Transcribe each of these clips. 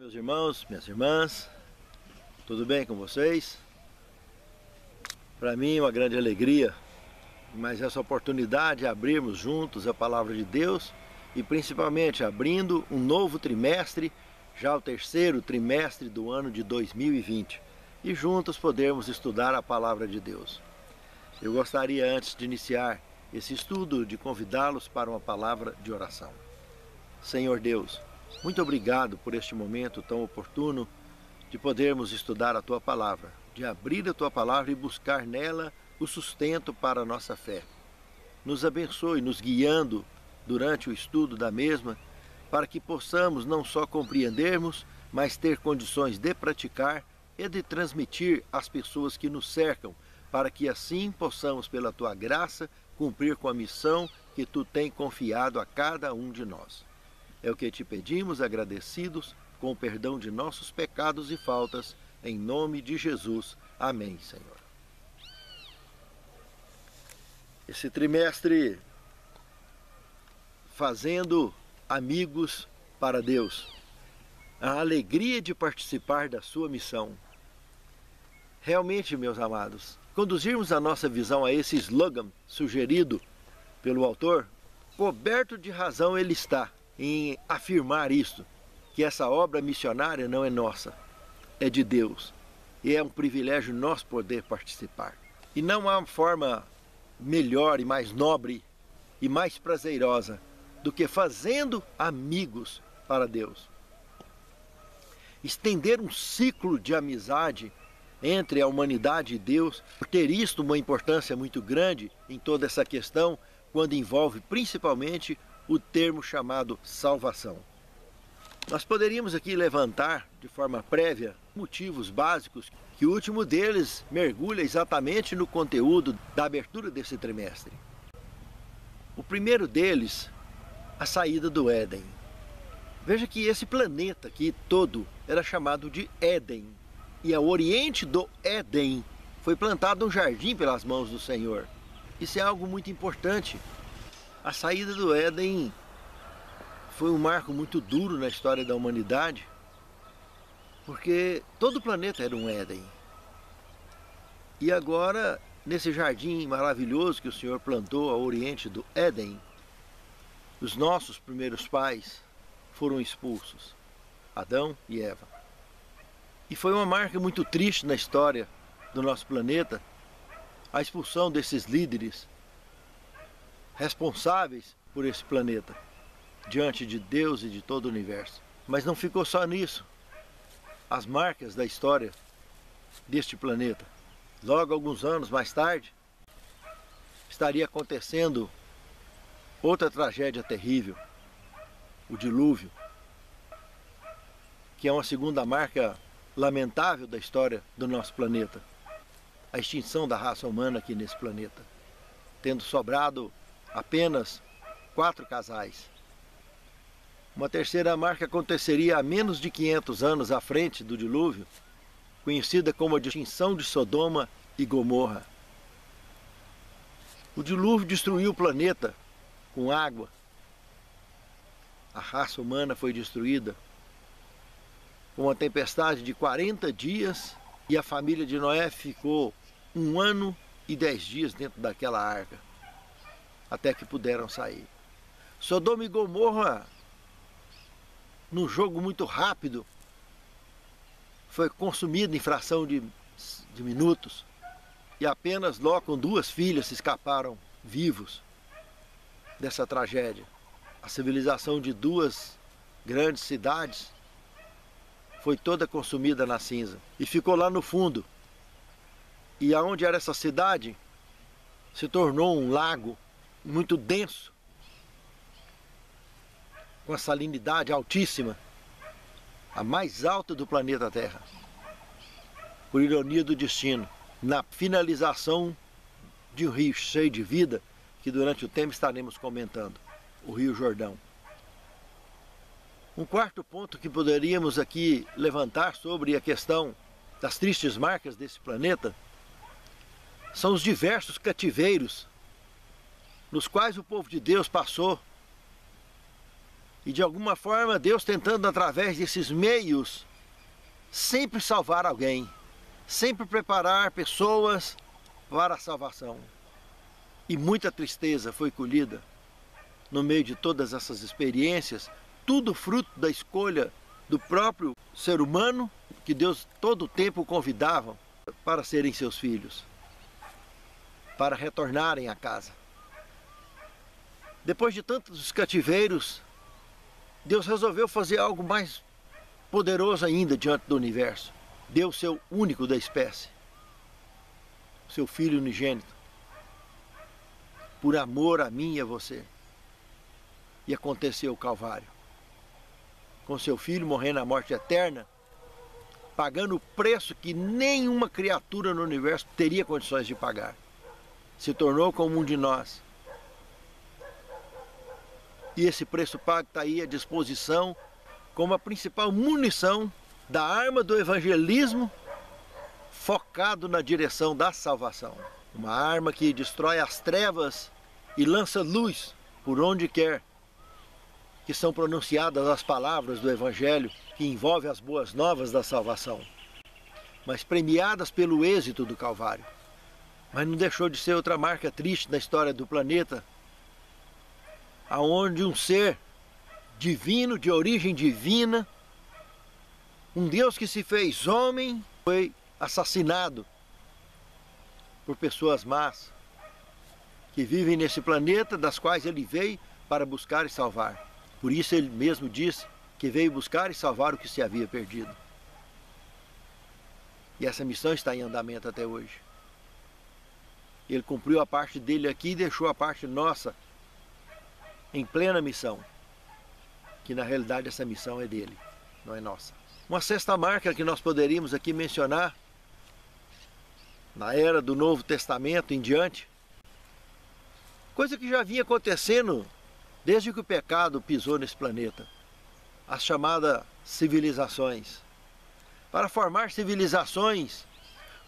Meus irmãos, minhas irmãs, tudo bem com vocês? Para mim é uma grande alegria, mas essa oportunidade de abrirmos juntos a Palavra de Deus e principalmente abrindo um novo trimestre, já o terceiro trimestre do ano de 2020, e juntos podermos estudar a Palavra de Deus. Eu gostaria, antes de iniciar esse estudo, de convidá-los para uma palavra de oração. Senhor Deus, muito obrigado por este momento tão oportuno de podermos estudar a Tua Palavra, de abrir a Tua Palavra e buscar nela o sustento para a nossa fé. Nos abençoe, nos guiando durante o estudo da mesma, para que possamos não só compreendermos, mas ter condições de praticar e de transmitir às pessoas que nos cercam, para que assim possamos, pela Tua graça, cumprir com a missão que Tu tens confiado a cada um de nós. É o que te pedimos, agradecidos, com o perdão de nossos pecados e faltas, em nome de Jesus. Amém, Senhor. Esse trimestre, fazendo amigos para Deus, a alegria de participar da sua missão. Realmente, meus amados, conduzirmos a nossa visão a esse slogan sugerido pelo autor, coberto de razão ele está em afirmar isto, que essa obra missionária não é nossa, é de Deus. E é um privilégio nós poder participar. E não há uma forma melhor e mais nobre e mais prazerosa do que fazendo amigos para Deus. Estender um ciclo de amizade entre a humanidade e Deus, por ter isto uma importância muito grande em toda essa questão, quando envolve principalmente o termo chamado salvação. Nós poderíamos aqui levantar de forma prévia motivos básicos, que o último deles mergulha exatamente no conteúdo da abertura desse trimestre. O primeiro deles, a saída do Éden. Veja que esse planeta aqui todo era chamado de Éden, e ao oriente do Éden foi plantado um jardim pelas mãos do Senhor. Isso é algo muito importante. A saída do Éden foi um marco muito duro na história da humanidade, porque todo o planeta era um Éden. E agora, nesse jardim maravilhoso que o Senhor plantou ao oriente do Éden, os nossos primeiros pais foram expulsos, Adão e Eva. E foi uma marca muito triste na história do nosso planeta, a expulsão desses líderes responsáveis por esse planeta, diante de Deus e de todo o universo. Mas não ficou só nisso. As marcas da história deste planeta. Logo, alguns anos mais tarde, estaria acontecendo outra tragédia terrível, o dilúvio, que é uma segunda marca lamentável da história do nosso planeta. A extinção da raça humana aqui nesse planeta, tendo sobrado apenas 4 casais. Uma terceira marca aconteceria há menos de 500 anos à frente do dilúvio, conhecida como a extinção de Sodoma e Gomorra. O dilúvio destruiu o planeta com água. A raça humana foi destruída com uma tempestade de 40 dias e a família de Noé ficou 1 ano e 10 dias dentro daquela arca, até que puderam sair. Sodoma e Gomorra, num jogo muito rápido, foi consumido em fração de minutos, e apenas Ló com 2 filhas se escaparam vivos dessa tragédia. A civilização de 2 grandes cidades foi toda consumida na cinza e ficou lá no fundo. E aonde era essa cidade se tornou um lago muito denso, com a salinidade altíssima, a mais alta do planeta Terra. Por ironia do destino, na finalização de um rio cheio de vida, que durante o tempo estaremos comentando, o Rio Jordão. Um quarto ponto que poderíamos aqui levantar sobre a questão das tristes marcas desse planeta são os diversos cativeiros nos quais o povo de Deus passou E de alguma forma Deus tentando através desses meios sempre salvar alguém, sempre preparar pessoas para a salvação. E muita tristeza foi colhida no meio de todas essas experiências, tudo fruto da escolha do próprio ser humano, que Deus todo o tempo convidava para serem seus filhos, para retornarem à casa. Depois de tantos cativeiros, Deus resolveu fazer algo mais poderoso ainda diante do universo. Deu o seu único da espécie, seu Filho unigênito, por amor a mim e a você. E aconteceu o Calvário, com seu Filho morrendo a morte eterna, pagando o preço que nenhuma criatura no universo teria condições de pagar. Se tornou como um de nós. E esse preço pago está aí à disposição como a principal munição da arma do evangelismo focado na direção da salvação. Uma arma que destrói as trevas e lança luz por onde quer que são pronunciadas as palavras do Evangelho que envolve as boas novas da salvação, mas premiadas pelo êxito do Calvário. Mas não deixou de ser outra marca triste na história do planeta, aonde um ser divino, de origem divina, um Deus que se fez homem, foi assassinado por pessoas más, que vivem nesse planeta, das quais ele veio para buscar e salvar. Por isso ele mesmo disse que veio buscar e salvar o que se havia perdido. E essa missão está em andamento até hoje. Ele cumpriu a parte dele aqui e deixou a parte nossa em plena missão. Que na realidade essa missão é dele, não é nossa. Uma sexta marca que nós poderíamos aqui mencionar, na era do Novo Testamento em diante, coisa que já vinha acontecendo desde que o pecado pisou nesse planeta, as chamadas civilizações. Para formar civilizações,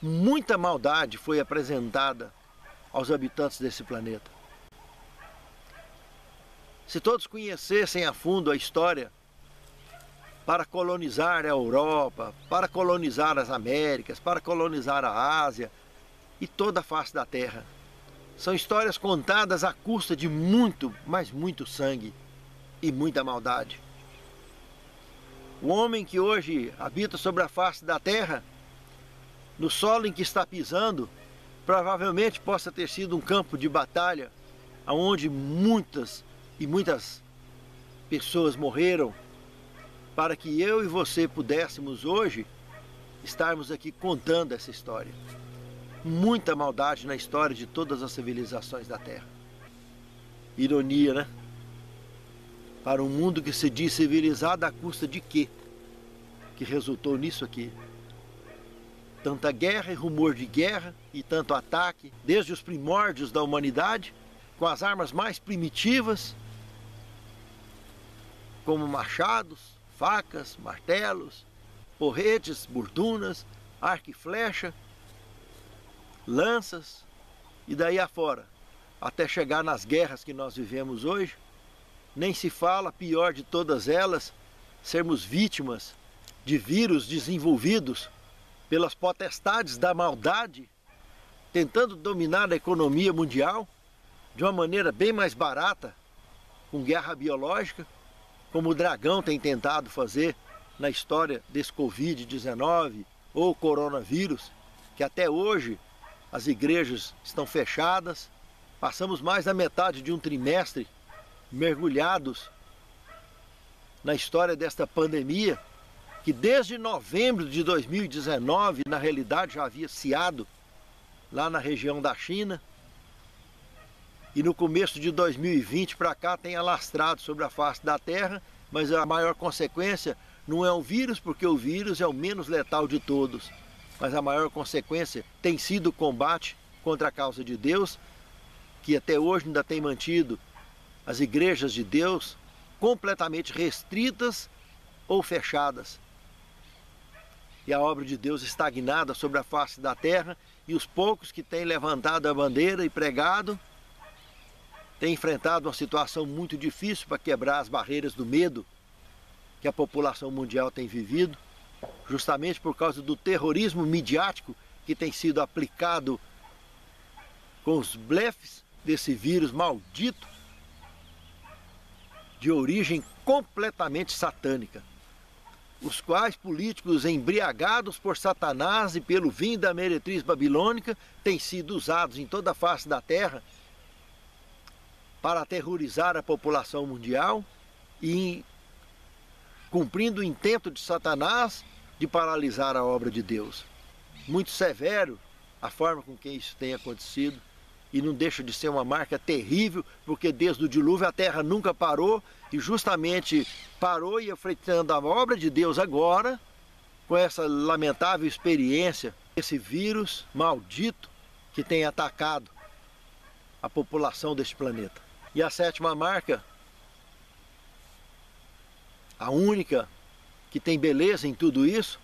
muita maldade foi apresentada aos habitantes desse planeta. Se todos conhecessem a fundo a história, para colonizar a Europa, para colonizar as Américas, para colonizar a Ásia e toda a face da Terra, são histórias contadas à custa de muito, mas muito sangue e muita maldade. O homem que hoje habita sobre a face da terra, no solo em que está pisando, provavelmente possa ter sido um campo de batalha, onde muitas e muitas pessoas morreram, para que eu e você pudéssemos hoje estarmos aqui contando essa história. Muita maldade na história de todas as civilizações da Terra. Ironia, né? Para um mundo que se diz civilizado, à custa de quê? Que resultou nisso aqui. Tanta guerra e rumor de guerra e tanto ataque, desde os primórdios da humanidade, com as armas mais primitivas, como machados, facas, martelos, porretes, burdunas, arco e flecha, lanças e daí afora, até chegar nas guerras que nós vivemos hoje. Nem se fala, pior de todas elas, sermos vítimas de vírus desenvolvidos pelas potestades da maldade, tentando dominar a economia mundial de uma maneira bem mais barata, com guerra biológica, como o dragão tem tentado fazer na história desse Covid-19 ou coronavírus, que até hoje as igrejas estão fechadas. Passamos mais da metade de um trimestre mergulhados na história desta pandemia, que desde novembro de 2019, na realidade, já havia ciado lá na região da China. E no começo de 2020 para cá tem alastrado sobre a face da Terra, mas a maior consequência não é o vírus, porque o vírus é o menos letal de todos. Mas a maior consequência tem sido o combate contra a causa de Deus, que até hoje ainda tem mantido as igrejas de Deus completamente restritas ou fechadas. E a obra de Deus estagnada sobre a face da terra, e os poucos que têm levantado a bandeira e pregado tem enfrentado uma situação muito difícil para quebrar as barreiras do medo que a população mundial tem vivido, justamente por causa do terrorismo midiático que tem sido aplicado com os blefes desse vírus maldito de origem completamente satânica, os quais políticos embriagados por Satanás e pelo vinho da meretriz babilônica têm sido usados em toda a face da terra para aterrorizar a população mundial e cumprindo o intento de Satanás de paralisar a obra de Deus. Muito severo a forma com que isso tem acontecido e não deixa de ser uma marca terrível, porque desde o dilúvio a terra nunca parou e justamente parou e enfrentando a obra de Deus agora, com essa lamentável experiência, esse vírus maldito que tem atacado a população deste planeta. E a sétima marca, a única que tem beleza em tudo isso,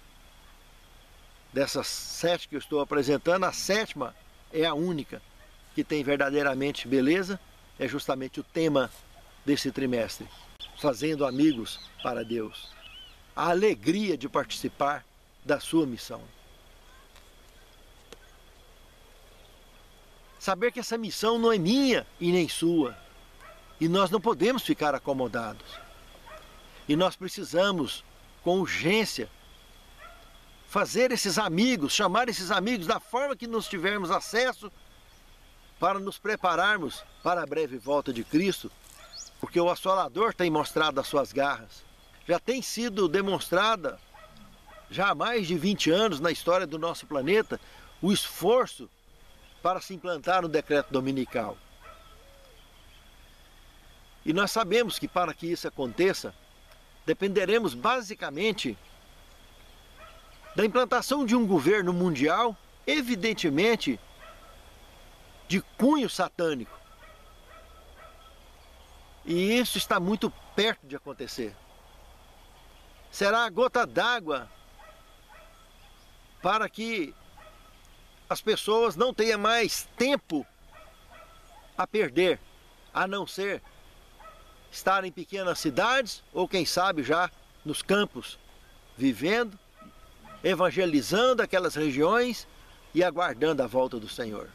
dessas 7 que eu estou apresentando, a sétima é a única que tem verdadeiramente beleza, é justamente o tema desse trimestre, fazendo amigos para Deus. A alegria de participar da sua missão. Saber que essa missão não é minha e nem sua, e nós não podemos ficar acomodados. E nós precisamos, com urgência, fazer esses amigos, chamar esses amigos da forma que nós tivermos acesso para nos prepararmos para a breve volta de Cristo, porque o assolador tem mostrado as suas garras. Já tem sido demonstrada, já há mais de 20 anos na história do nosso planeta, o esforço para se implantar no decreto dominical. E nós sabemos que para que isso aconteça, dependeremos basicamente da implantação de um governo mundial, evidentemente, de cunho satânico. E isso está muito perto de acontecer. Será a gota d'água para que as pessoas não tenham mais tempo a perder, a não ser estar em pequenas cidades ou quem sabe já nos campos, vivendo, evangelizando aquelas regiões e aguardando a volta do Senhor.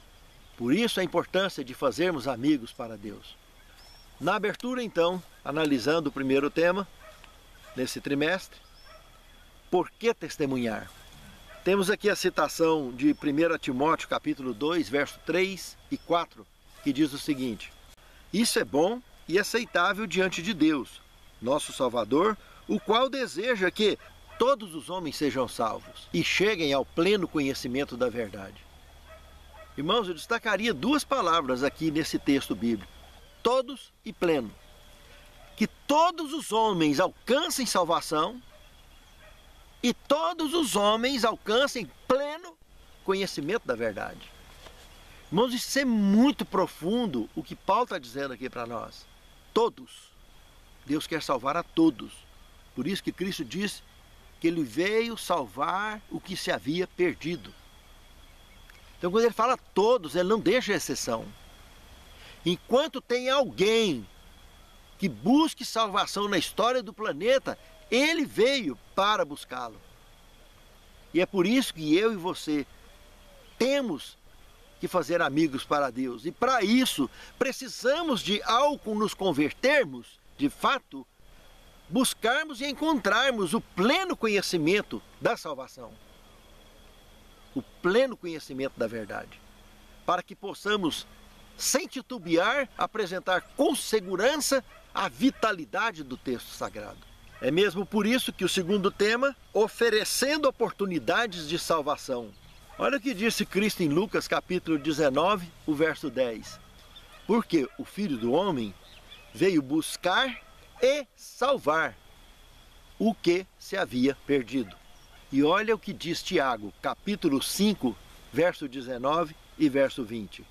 Por isso a importância de fazermos amigos para Deus. Na abertura então, analisando o primeiro tema, nesse trimestre, por que testemunhar? Temos aqui a citação de 1 Timóteo capítulo 2, verso 3 e 4, que diz o seguinte: isso é bom e aceitável diante de Deus, nosso Salvador, o qual deseja que todos os homens sejam salvos e cheguem ao pleno conhecimento da verdade. Irmãos, eu destacaria 2 palavras aqui nesse texto bíblico: todos e pleno. Que todos os homens alcancem salvação e todos os homens alcancem pleno conhecimento da verdade. Irmãos, isso é muito profundo o que Paulo está dizendo aqui para nós. Todos. Deus quer salvar a todos. Por isso que Cristo disse que Ele veio salvar o que se havia perdido. Então quando Ele fala todos, Ele não deixa exceção. Enquanto tem alguém que busque salvação na história do planeta, Ele veio para buscá-lo. E é por isso que eu e você temos que fazer amigos para Deus. E para isso, precisamos de, ao nos convertermos, de fato, buscarmos e encontrarmos o pleno conhecimento da salvação. O pleno conhecimento da verdade. Para que possamos, sem titubear, apresentar com segurança a vitalidade do texto sagrado. É mesmo por isso que o segundo tema, oferecendo oportunidades de salvação. Olha o que disse Cristo em Lucas capítulo 19, o verso 10. Porque o Filho do Homem veio buscar e salvar o que se havia perdido. E olha o que diz Tiago, capítulo 5, verso 19 e verso 20.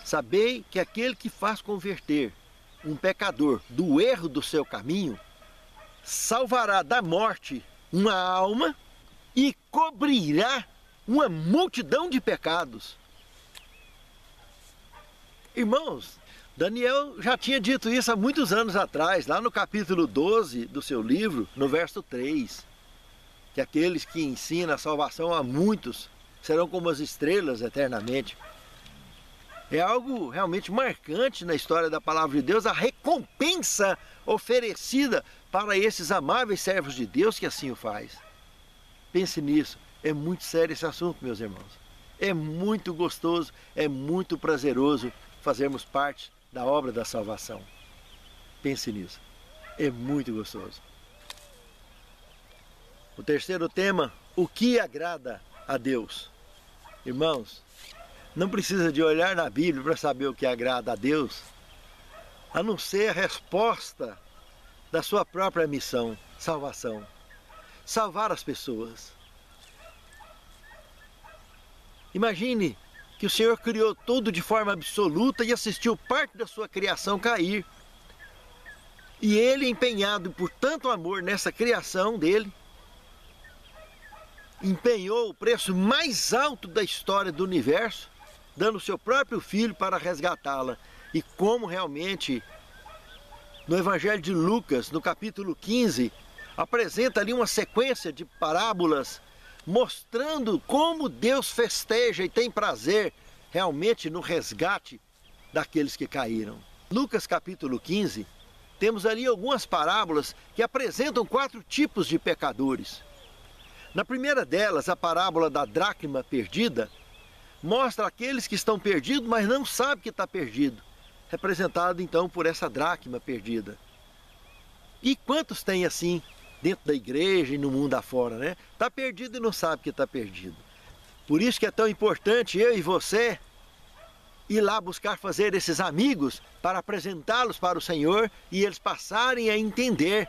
Sabei que aquele que faz converter um pecador do erro do seu caminho, salvará da morte uma alma e cobrirá uma multidão de pecados. Irmãos, Daniel já tinha dito isso há muitos anos atrás, lá no capítulo 12 do seu livro, no verso 3, que aqueles que ensinam a salvação a muitos serão como as estrelas eternamente. É algo realmente marcante na história da palavra de Deus, a recompensa oferecida para esses amáveis servos de Deus que assim o faz. Pense nisso, é muito sério esse assunto, meus irmãos. É muito gostoso, é muito prazeroso fazermos parte da obra da salvação. Pense nisso, é muito gostoso. O terceiro tema, o que agrada a Deus? Irmãos, não precisa de olhar na Bíblia para saber o que agrada a Deus, a não ser a resposta da sua própria missão, salvação. Salvar as pessoas. Imagine que o Senhor criou tudo de forma absoluta e assistiu parte da sua criação cair. E Ele, empenhado por tanto amor nessa criação dele, empenhou o preço mais alto da história do universo, dando o seu próprio filho para resgatá-la. E como realmente, no Evangelho de Lucas, no capítulo 15, apresenta ali uma sequência de parábolas mostrando como Deus festeja e tem prazer realmente no resgate daqueles que caíram. Lucas capítulo 15, temos ali algumas parábolas que apresentam 4 tipos de pecadores. Na primeira delas, a parábola da dracma perdida, mostra aqueles que estão perdidos, mas não sabem que está perdido, representado então por essa dracma perdida. E quantos tem assim dentro da igreja e no mundo afora, né? Está perdido e não sabe que está perdido. Por isso que é tão importante eu e você ir lá buscar fazer esses amigos para apresentá-los para o Senhor e eles passarem a entender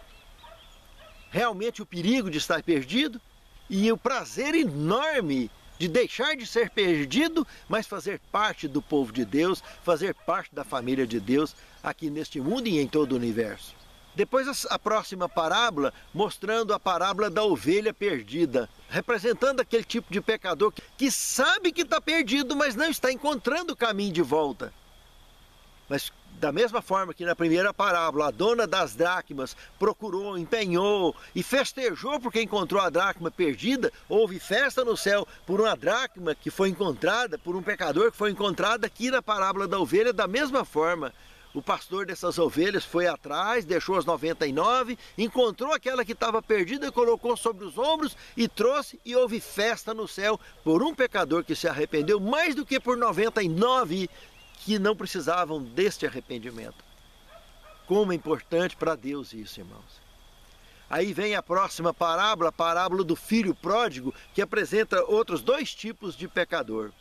realmente o perigo de estar perdido e o prazer enorme de deixar de ser perdido, mas fazer parte do povo de Deus, fazer parte da família de Deus aqui neste mundo e em todo o universo. Depois a próxima parábola, mostrando a parábola da ovelha perdida, representando aquele tipo de pecador que sabe que está perdido, mas não está encontrando o caminho de volta. Mas da mesma forma que na primeira parábola, a dona das dracmas procurou, empenhou e festejou porque encontrou a dracma perdida, houve festa no céu por uma dracma que foi encontrada, por um pecador que foi encontrado. Aqui na parábola da ovelha, da mesma forma, o pastor dessas ovelhas foi atrás, deixou as 99, encontrou aquela que estava perdida, colocou sobre os ombros e trouxe, e houve festa no céu por um pecador que se arrependeu, mais do que por 99 que não precisavam deste arrependimento. Como é importante para Deus isso, irmãos. Aí vem a próxima parábola, a parábola do filho pródigo, que apresenta outros 2 tipos de pecador.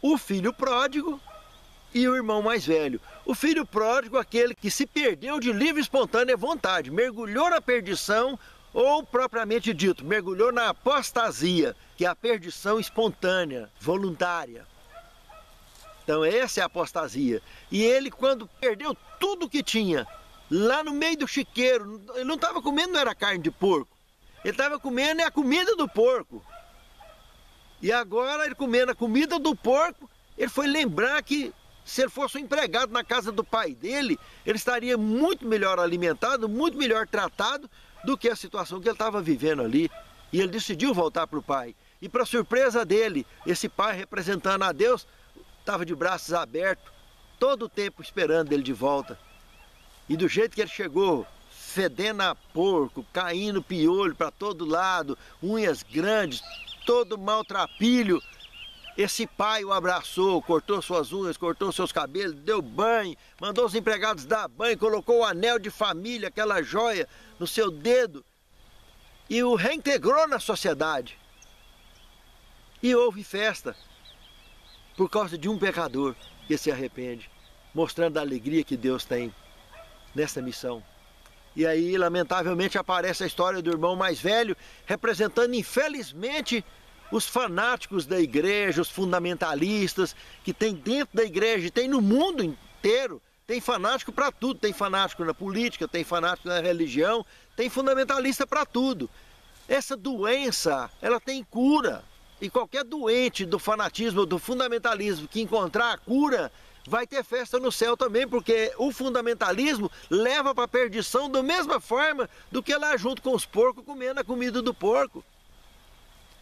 O filho pródigo e o irmão mais velho. O filho pródigo, aquele que se perdeu de livre e espontânea vontade, mergulhou na perdição, ou propriamente dito, mergulhou na apostasia, que é a perdição espontânea, voluntária. Então essa é a apostasia. E ele, quando perdeu tudo que tinha, lá no meio do chiqueiro, ele não estava comendo, não era carne de porco. Ele estava comendo a comida do porco. E agora, ele comendo a comida do porco, ele foi lembrar que se ele fosse um empregado na casa do pai dele, ele estaria muito melhor alimentado, muito melhor tratado do que a situação que ele estava vivendo ali. E ele decidiu voltar para o pai. E para surpresa dele, esse pai representando a Deus, estava de braços abertos, todo o tempo esperando ele de volta. E do jeito que ele chegou, fedendo a porco, caindo piolho para todo lado, unhas grandes, todo maltrapilho, esse pai o abraçou, cortou suas unhas, cortou seus cabelos, deu banho, mandou os empregados dar banho, colocou o anel de família, aquela joia no seu dedo, e o reintegrou na sociedade. E houve festa por causa de um pecador que se arrepende, mostrando a alegria que Deus tem nessa missão. E aí, lamentavelmente, aparece a história do irmão mais velho, representando, infelizmente, os fanáticos da igreja, os fundamentalistas, que tem dentro da igreja e tem no mundo inteiro. Tem fanático para tudo, tem fanático na política, tem fanático na religião, tem fundamentalista para tudo. Essa doença, ela tem cura. E qualquer doente do fanatismo, do fundamentalismo que encontrar a cura, vai ter festa no céu também, porque o fundamentalismo leva para a perdição da mesma forma do que lá junto com os porcos comendo a comida do porco.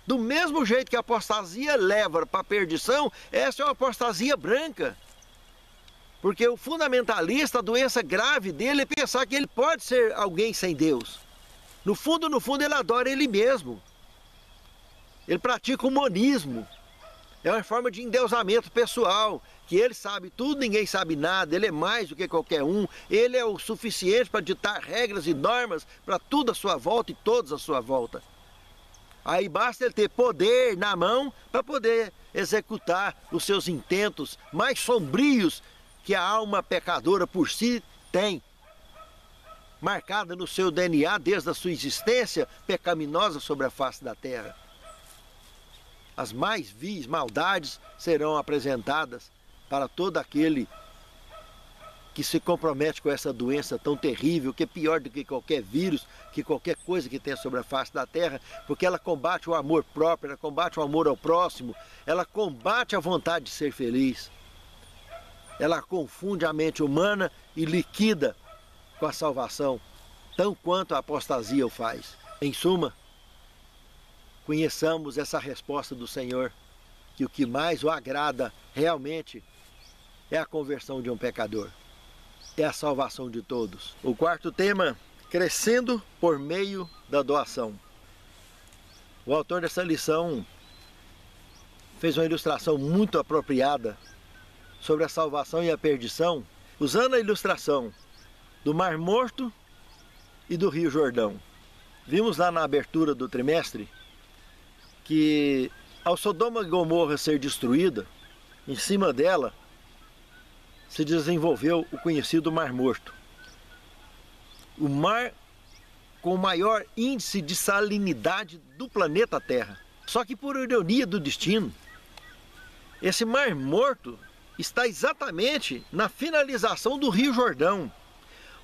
Do mesmo jeito que a apostasia leva para a perdição, essa é uma apostasia branca. Porque o fundamentalista, a doença grave dele é pensar que ele pode ser alguém sem Deus. No fundo, ele adora ele mesmo. Ele pratica o monismo. É uma forma de endeusamento pessoal, que ele sabe tudo, ninguém sabe nada, ele é mais do que qualquer um, ele é o suficiente para ditar regras e normas para tudo à sua volta e todos à sua volta. Aí basta ele ter poder na mão para poder executar os seus intentos mais sombrios que a alma pecadora por si tem, marcada no seu DNA desde a sua existência pecaminosa sobre a face da terra. As mais vis maldades serão apresentadas para todo aquele que se compromete com essa doença tão terrível, que é pior do que qualquer vírus, que qualquer coisa que tenha sobre a face da terra, porque ela combate o amor próprio, ela combate o amor ao próximo, ela combate a vontade de ser feliz. Ela confunde a mente humana e liquida com a salvação, tão quanto a apostasia o faz. Em suma, conheçamos essa resposta do Senhor, que o que mais o agrada realmente é a conversão de um pecador, é a salvação de todos. O quarto tema, crescendo por meio da doação. O autor dessa lição fez uma ilustração muito apropriada sobre a salvação e a perdição, usando a ilustração do Mar Morto e do Rio Jordão. Vimos lá na abertura do trimestre que ao Sodoma e Gomorra ser destruída, em cima dela se desenvolveu o conhecido Mar Morto. O mar com o maior índice de salinidade do planeta Terra. Só que por ironia do destino, esse Mar Morto está exatamente na finalização do Rio Jordão.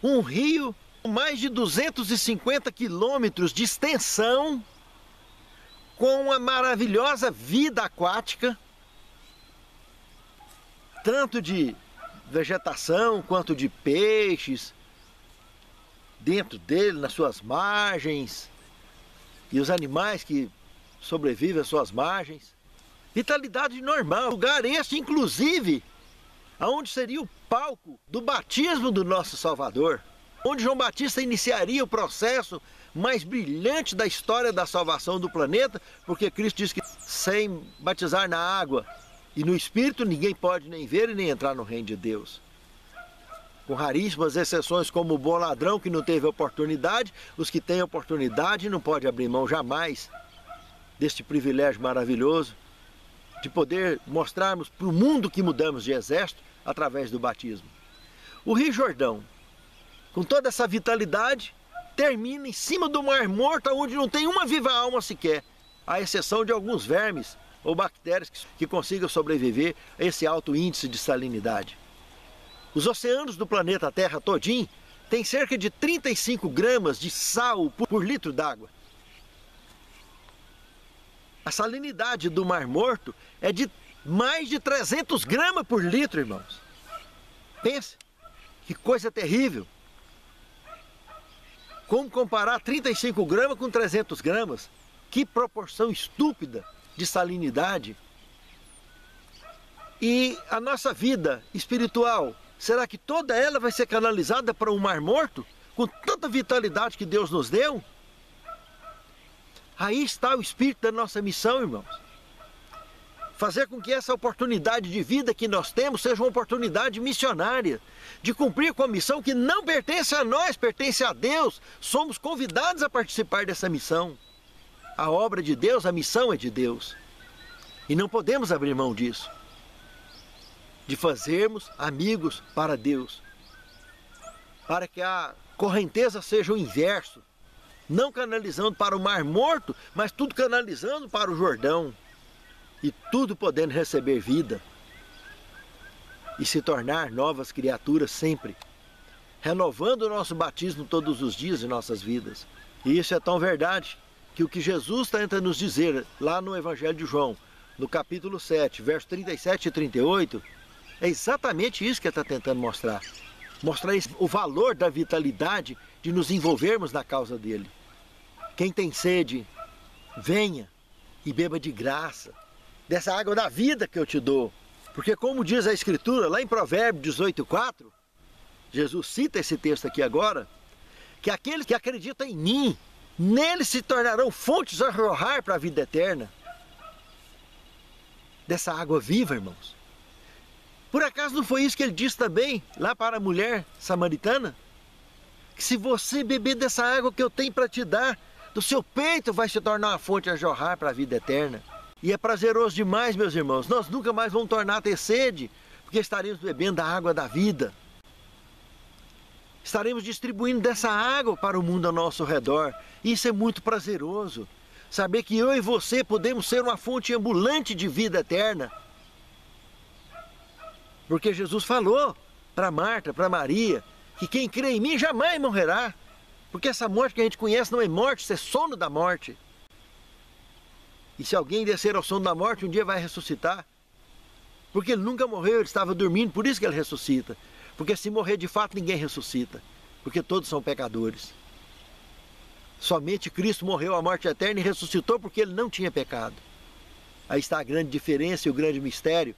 Um rio com mais de 250 quilômetros de extensão, com uma maravilhosa vida aquática, tanto de vegetação quanto de peixes, dentro dele, nas suas margens, e os animais que sobrevivem às suas margens. Vitalidade normal, lugar este inclusive, aonde seria o palco do batismo do nosso Salvador, onde João Batista iniciaria o processo mais brilhante da história da salvação do planeta, porque Cristo diz que sem batizar na água e no Espírito ninguém pode nem ver e nem entrar no reino de Deus. Com raríssimas exceções como o bom ladrão que não teve oportunidade, os que têm oportunidade não podem abrir mão jamais deste privilégio maravilhoso de poder mostrarmos para o mundo que mudamos de exército através do batismo. O Rio Jordão, com toda essa vitalidade, termina em cima do Mar Morto, onde não tem uma viva alma sequer, à exceção de alguns vermes ou bactérias que consigam sobreviver a esse alto índice de salinidade. Os oceanos do planeta Terra todinho têm cerca de 35 gramas de sal por litro d'água. A salinidade do Mar Morto é de mais de 300 gramas por litro, irmãos. Pense, que coisa terrível. Como comparar 35 gramas com 300 gramas? Que proporção estúpida de salinidade. E a nossa vida espiritual, será que toda ela vai ser canalizada para um Mar Morto? Com tanta vitalidade que Deus nos deu? Aí está o espírito da nossa missão, irmãos. Fazer com que essa oportunidade de vida que nós temos seja uma oportunidade missionária, de cumprir com a missão que não pertence a nós, pertence a Deus. Somos convidados a participar dessa missão. A obra de Deus, a missão é de Deus. E não podemos abrir mão disso. De fazermos amigos para Deus. Para que a correnteza seja o inverso. Não canalizando para o Mar Morto, mas tudo canalizando para o Jordão. E tudo podendo receber vida. E se tornar novas criaturas sempre. Renovando o nosso batismo todos os dias em nossas vidas. E isso é tão verdade que o que Jesus tenta nos dizer lá no Evangelho de João, no capítulo 7, versos 37 e 38, É exatamente isso que ele está tentando mostrar. Mostrar o valor da vitalidade de nos envolvermos na causa dele. Quem tem sede, venha e beba de graça dessa água da vida que eu te dou. Porque como diz a Escritura, lá em Provérbios 18:4, Jesus cita esse texto aqui agora, que aqueles que acreditam em mim, neles se tornarão fontes a jorrar para a vida eterna. Dessa água viva, irmãos. Por acaso não foi isso que ele disse também, lá para a mulher samaritana? Que se você beber dessa água que eu tenho para te dar, do seu peito vai se tornar uma fonte a jorrar para a vida eterna. E é prazeroso demais, meus irmãos. Nós nunca mais vamos tornar a ter sede, porque estaremos bebendo da água da vida. Estaremos distribuindo dessa água para o mundo ao nosso redor. Isso é muito prazeroso. Saber que eu e você podemos ser uma fonte ambulante de vida eterna. Porque Jesus falou para Marta, para Maria, que quem crê em mim jamais morrerá. Porque essa morte que a gente conhece não é morte, isso é sono da morte. E se alguém descer ao sono da morte, um dia vai ressuscitar. Porque ele nunca morreu, ele estava dormindo, por isso que ele ressuscita. Porque se morrer de fato, ninguém ressuscita. Porque todos são pecadores. Somente Cristo morreu a morte eterna e ressuscitou porque ele não tinha pecado. Aí está a grande diferença e o grande mistério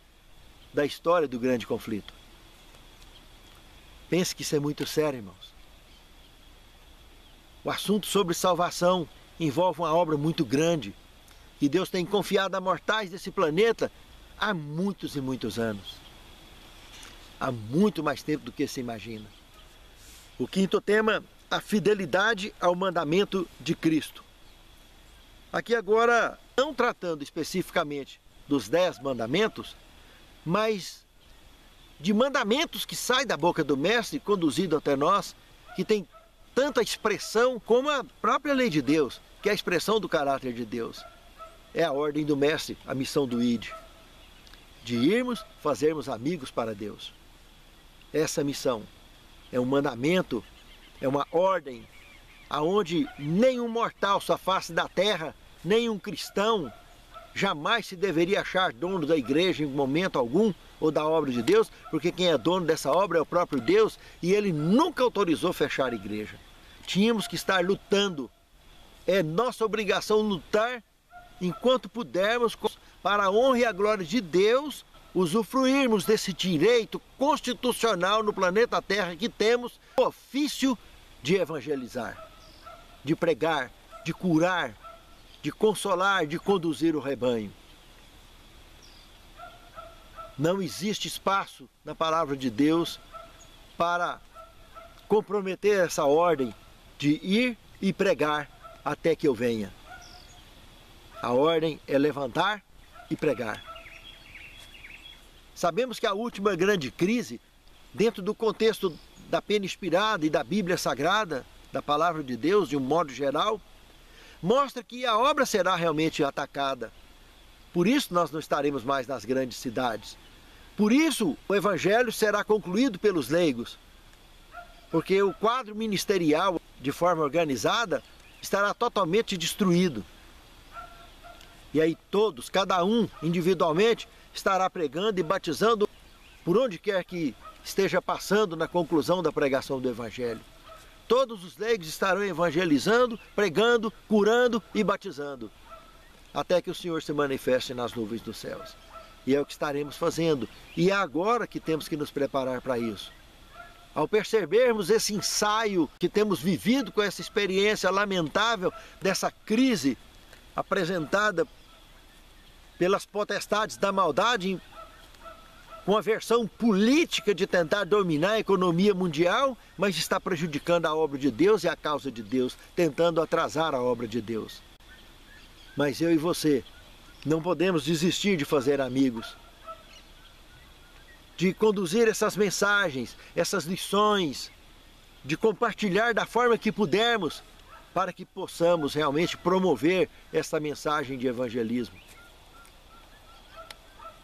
da história do grande conflito. Pense que isso é muito sério, irmãos. O assunto sobre salvação envolve uma obra muito grande que Deus tem confiado a mortais desse planeta há muitos e muitos anos. Há muito mais tempo do que se imagina. O quinto tema, a fidelidade ao mandamento de Cristo. Aqui agora, não tratando especificamente dos 10 mandamentos, mas de mandamentos que saem da boca do Mestre, conduzido até nós, que tem tanta expressão como a própria lei de Deus, que é a expressão do caráter de Deus. É a ordem do Mestre, a missão do ID, de irmos, fazermos amigos para Deus. Essa missão é um mandamento, é uma ordem, aonde nenhum mortal sua face da terra, nenhum cristão, jamais se deveria achar dono da igreja em momento algum, ou da obra de Deus, porque quem é dono dessa obra é o próprio Deus, e ele nunca autorizou fechar a igreja. Tínhamos que estar lutando. É nossa obrigação lutar enquanto pudermos, para a honra e a glória de Deus, usufruirmos desse direito constitucional no planeta Terra que temos, o ofício de evangelizar, de pregar, de curar, de consolar, de conduzir o rebanho. Não existe espaço na palavra de Deus para comprometer essa ordem de ir e pregar até que eu venha. A ordem é levantar e pregar. Sabemos que a última grande crise, dentro do contexto da pena inspirada e da Bíblia Sagrada, da palavra de Deus de um modo geral, mostra que a obra será realmente atacada. Por isso nós não estaremos mais nas grandes cidades. Por isso o evangelho será concluído pelos leigos. Porque o quadro ministerial, de forma organizada, estará totalmente destruído. E aí todos, cada um individualmente, estará pregando e batizando por onde quer que esteja passando na conclusão da pregação do evangelho. Todos os leigos estarão evangelizando, pregando, curando e batizando, até que o Senhor se manifeste nas nuvens dos céus. E é o que estaremos fazendo. E é agora que temos que nos preparar para isso. Ao percebermos esse ensaio que temos vivido com essa experiência lamentável dessa crise apresentada pelas potestades da maldade, com a versão política de tentar dominar a economia mundial, mas está prejudicando a obra de Deus e a causa de Deus, tentando atrasar a obra de Deus. Mas eu e você não podemos desistir de fazer amigos, de conduzir essas mensagens, essas lições, de compartilhar da forma que pudermos, para que possamos realmente promover essa mensagem de evangelismo.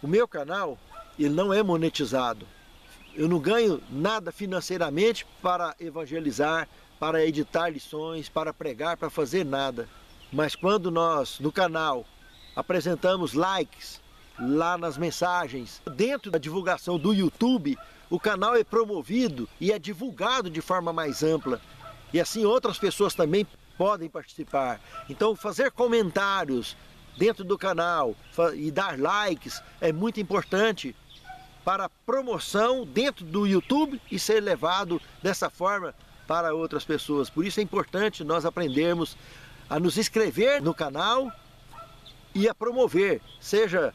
O meu canal, ele não é monetizado. Eu não ganho nada financeiramente para evangelizar, para editar lições, para pregar, para fazer nada. Mas quando nós, no canal, apresentamos likes, lá nas mensagens. Dentro da divulgação do YouTube, o canal é promovido e é divulgado de forma mais ampla. E assim outras pessoas também podem participar. Então fazer comentários dentro do canal e dar likes é muito importante para a promoção dentro do YouTube e ser levado dessa forma para outras pessoas. Por isso é importante nós aprendermos a nos inscrever no canal e a promover, seja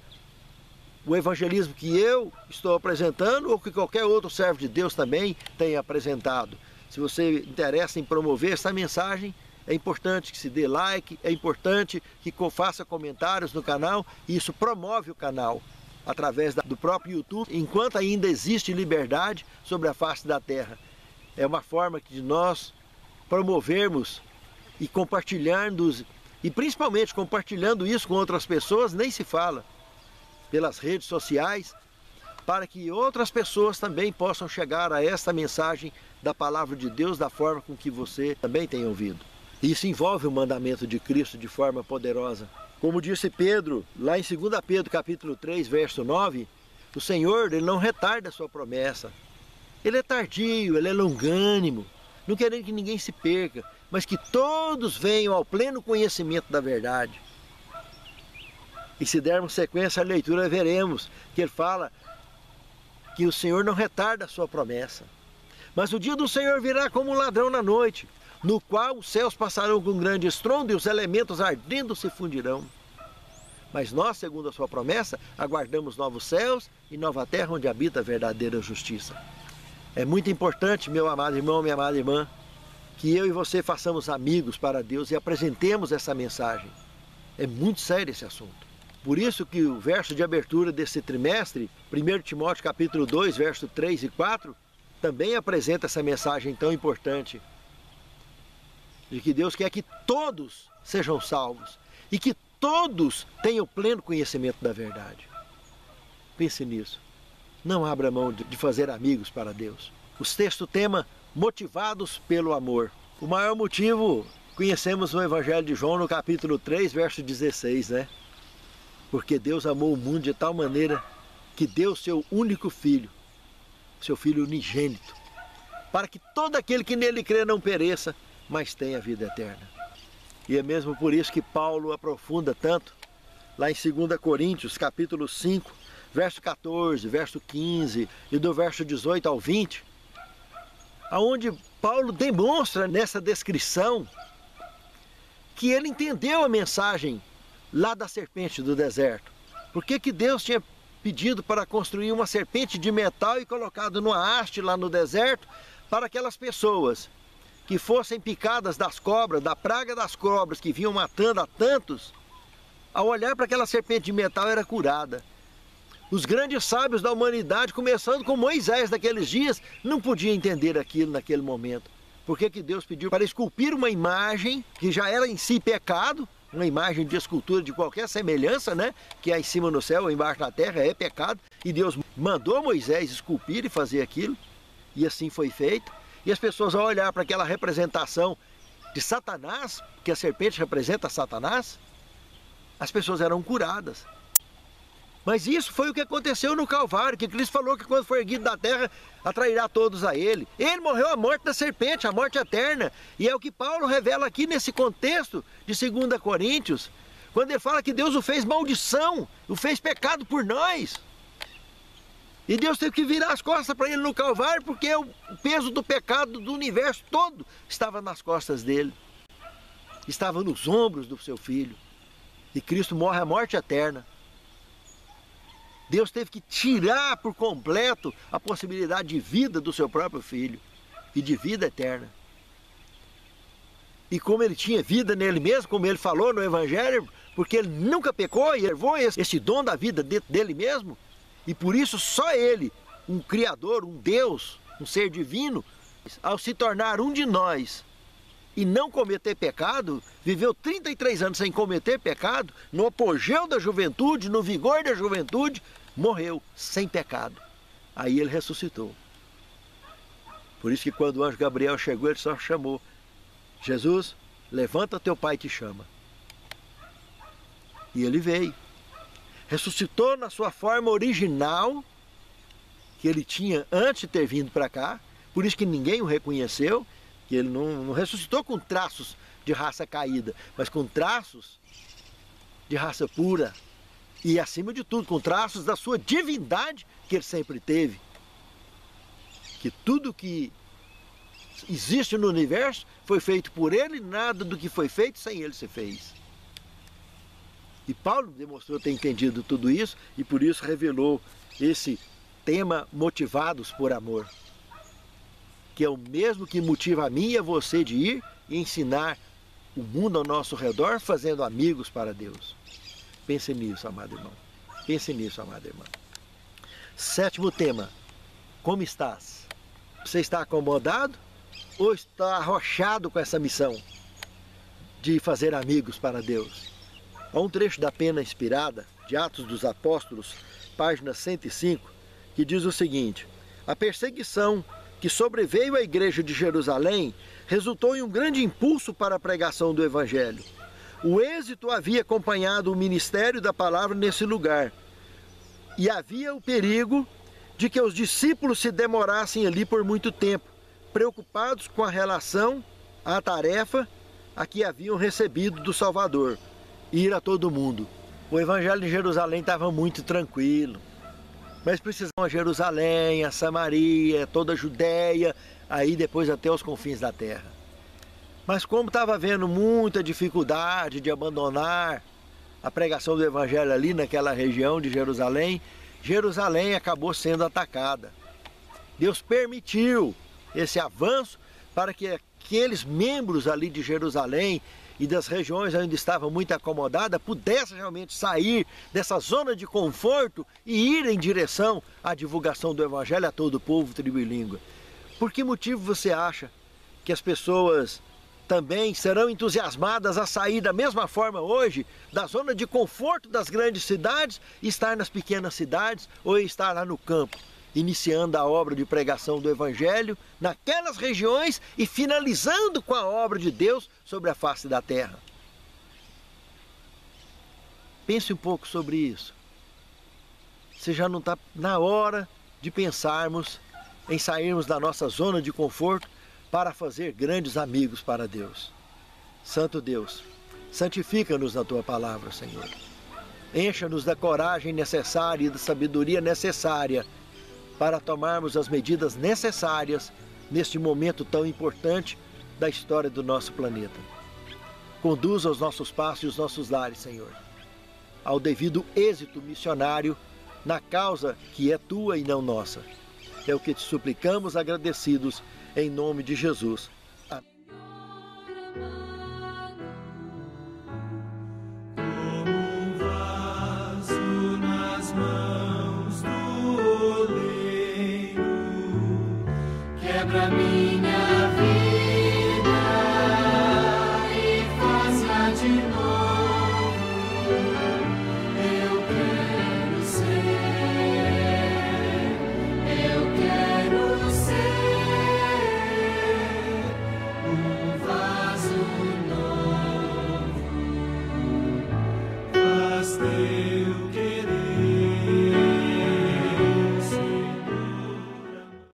o evangelismo que eu estou apresentando ou que qualquer outro servo de Deus também tenha apresentado. Se você interessa em promover essa mensagem, é importante que se dê like, é importante que faça comentários no canal, e isso promove o canal através do próprio YouTube, enquanto ainda existe liberdade sobre a face da terra. É uma forma de nós promovermos e compartilhando, e principalmente compartilhando isso com outras pessoas, nem se fala, pelas redes sociais, para que outras pessoas também possam chegar a esta mensagem da palavra de Deus da forma com que você também tem ouvido. Isso envolve o mandamento de Cristo de forma poderosa. Como disse Pedro, lá em 2 Pedro capítulo 3, verso 9, o Senhor, Ele não retarda a sua promessa. Ele é tardio, Ele é longânimo, não querendo que ninguém se perca, mas que todos venham ao pleno conhecimento da verdade. E se dermos sequência à leitura, veremos que Ele fala que o Senhor não retarda a sua promessa. Mas o dia do Senhor virá como um ladrão na noite, no qual os céus passarão com grande estrondo e os elementos ardendo se fundirão. Mas nós, segundo a sua promessa, aguardamos novos céus e nova terra onde habita a verdadeira justiça. É muito importante, meu amado irmão, minha amada irmã, que eu e você façamos amigos para Deus e apresentemos essa mensagem. É muito sério esse assunto. Por isso que o verso de abertura desse trimestre, 1 Timóteo capítulo 2, verso 3 e 4, também apresenta essa mensagem tão importante, de que Deus quer que todos sejam salvos e que todos tenham pleno conhecimento da verdade. Pense nisso. Não abra mão de fazer amigos para Deus. Os textos tema motivados pelo amor. O maior motivo conhecemos no Evangelho de João, no capítulo 3, verso 16, né? Porque Deus amou o mundo de tal maneira que deu seu único filho, seu filho unigênito, para que todo aquele que nele crê não pereça, mas tenha a vida eterna. E é mesmo por isso que Paulo aprofunda tanto, lá em 2 Coríntios, capítulo 5, verso 14, verso 15 e do verso 18 ao 20, aonde Paulo demonstra nessa descrição que ele entendeu a mensagem lá da serpente do deserto. Por que Deus tinha pedido para construir uma serpente de metal e colocado numa haste lá no deserto para aquelas pessoas que fossem picadas das cobras, da praga das cobras que vinham matando a tantos, ao olhar para aquela serpente de metal era curada. Os grandes sábios da humanidade, começando com Moisés daqueles dias, não podiam entender aquilo naquele momento. Por que Deus pediu para esculpir uma imagem que já era em si pecado, uma imagem de escultura de qualquer semelhança, né? Que é em cima no céu ou embaixo na terra, é pecado. E Deus mandou Moisés esculpir e fazer aquilo, e assim foi feito. E as pessoas, ao olhar para aquela representação de Satanás, que a serpente representa Satanás, as pessoas eram curadas. Mas isso foi o que aconteceu no Calvário, que Cristo falou que quando for erguido da terra, atrairá todos a Ele. Ele morreu a morte da serpente, a morte eterna. E é o que Paulo revela aqui nesse contexto de 2 Coríntios, quando ele fala que Deus o fez maldição, o fez pecado por nós. E Deus teve que virar as costas para ele no Calvário, porque o peso do pecado do universo todo estava nas costas dele. Estava nos ombros do seu filho. E Cristo morre a morte eterna. Deus teve que tirar por completo a possibilidade de vida do seu próprio filho. E de vida eterna. E como ele tinha vida nele mesmo, como ele falou no Evangelho, porque ele nunca pecou e levou esse dom da vida dentro dele mesmo, e por isso só ele, um Criador, um Deus, um ser divino, ao se tornar um de nós e não cometer pecado, viveu 33 anos sem cometer pecado, no apogeu da juventude, no vigor da juventude, morreu sem pecado. Aí ele ressuscitou. Por isso que quando o anjo Gabriel chegou, ele só chamou: Jesus, levanta, teu pai te chama. E ele veio. ressuscitou na sua forma original, que ele tinha antes de ter vindo para cá, por isso que ninguém o reconheceu, que ele não ressuscitou com traços de raça caída, mas com traços de raça pura e, acima de tudo, com traços da sua divindade que ele sempre teve. Que tudo que existe no universo foi feito por ele, nada do que foi feito sem ele se fez. E Paulo demonstrou ter entendido tudo isso e por isso revelou esse tema motivados por amor, que é o mesmo que motiva a mim e a você de ir e ensinar o mundo ao nosso redor, fazendo amigos para Deus. Pense nisso, amado irmão. Pense nisso, amada irmã. 7º tema. Como estás? Você está acomodado ou está arrochado com essa missão de fazer amigos para Deus? Há um trecho da Pena Inspirada, de Atos dos Apóstolos, página 105, que diz o seguinte: a perseguição que sobreveio à igreja de Jerusalém resultou em um grande impulso para a pregação do Evangelho. O êxito havia acompanhado o ministério da palavra nesse lugar, e havia o perigo de que os discípulos se demorassem ali por muito tempo, preocupados com a relação, a tarefa a que haviam recebido do Salvador, ir a todo mundo. O Evangelho de Jerusalém estava muito tranquilo, mas precisavam a Jerusalém, a Samaria, toda a Judéia, aí depois até os confins da terra. Mas como estava havendo muita dificuldade de abandonar a pregação do Evangelho ali naquela região de Jerusalém, Jerusalém acabou sendo atacada. Deus permitiu esse avanço para que aqueles membros ali de Jerusalém e das regiões onde estavam muito acomodadas pudessem realmente sair dessa zona de conforto e ir em direção à divulgação do Evangelho a todo o povo, tribo e língua. Por que motivo você acha que as pessoas também serão entusiasmadas a sair da mesma forma hoje, da zona de conforto das grandes cidades, e estar nas pequenas cidades ou estar lá no campo, iniciando a obra de pregação do Evangelho naquelas regiões e finalizando com a obra de Deus sobre a face da terra? Pense um pouco sobre isso. Se já não está na hora de pensarmos em sairmos da nossa zona de conforto para fazer grandes amigos para Deus. Santo Deus, santifica-nos na Tua palavra, Senhor. Encha-nos da coragem necessária e da sabedoria necessária para tomarmos as medidas necessárias neste momento tão importante da história do nosso planeta. Conduza os nossos passos e os nossos lares, Senhor, ao devido êxito missionário na causa que é Tua e não nossa. É o que te suplicamos agradecidos em nome de Jesus. Amém. Como um vaso nas mãos do oleiro, quebra-me